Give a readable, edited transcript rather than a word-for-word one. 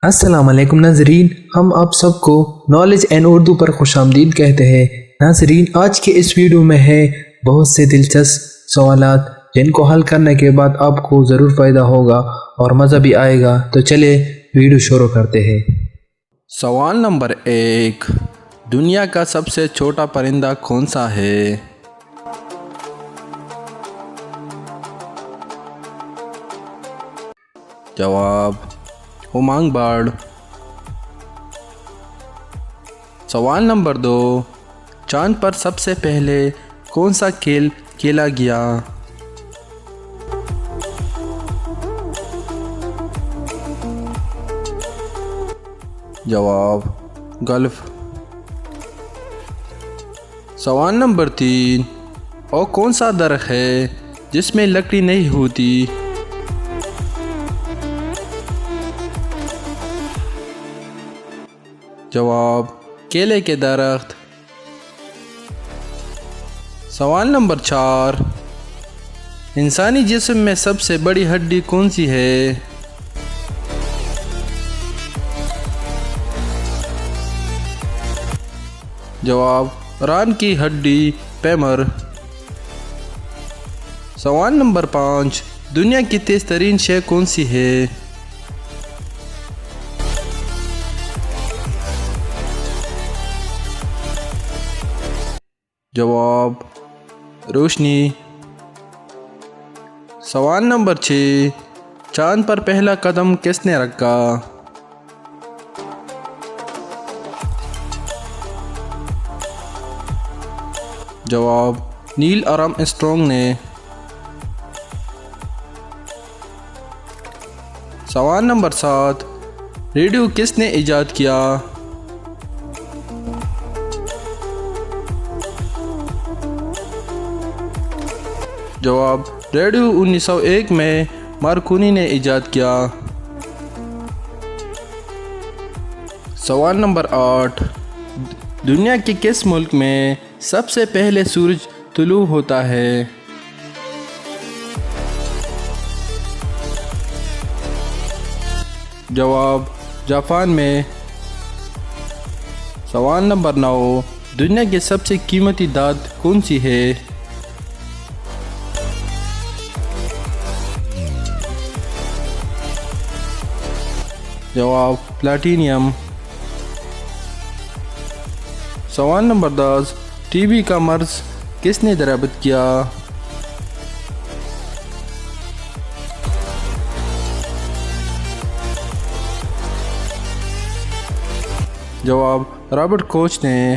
السلام علیکم ناظرین، ہم آپ سب کو نالج اینڈ اردو پر خوش آمدید کہتے ہیں۔ ناظرین، آج کے اس ویڈیو میں ہے بہت سے دلچسپ سوالات جن کو حل کرنے کے بعد آپ کو ضرور فائدہ ہوگا اور مزہ بھی آئے گا۔ تو چلے ویڈیو شروع کرتے ہیں۔ سوال نمبر 1، دنیا کا سب سے چھوٹا پرندہ کون سا ہے؟ جواب ہمانگ برڈ۔ سوال نمبر 2، چاند پر سب سے پہلے کون سا کھیل کھیلا گیا؟ جواب گولف۔ سوال نمبر 3، اور کون سا درخت ہے جس میں لکڑی نہیں ہوتی؟ جواب کیلے کے درخت۔ سوال نمبر 4، انسانی جسم میں سب سے بڑی ہڈی کون سی ہے؟ جواب ران کی ہڈی پیمر۔ سوال نمبر 5، دنیا کی تیز ترین شے کون سی ہے؟ جواب روشنی۔ سوال نمبر 6، چاند پر پہلا قدم کس نے رکھا؟ جواب نیل آرم اسٹرانگ نے۔ سوال نمبر 7، ریڈیو کس نے ایجاد کیا؟ جواب ریڈیو 1901 میں مارکونی نے ایجاد کیا۔ سوال نمبر 8، دنیا کے کس ملک میں سب سے پہلے سورج طلوع ہوتا ہے؟ جواب جاپان میں۔ سوال نمبر 9، دنیا کی سب سے قیمتی دھات کون سی ہے؟ جواب پلاٹینیم۔ سوال نمبر 10، ٹی بی کا مرض کس نے دریافت کیا؟ جواب رابرٹ کوچ نے۔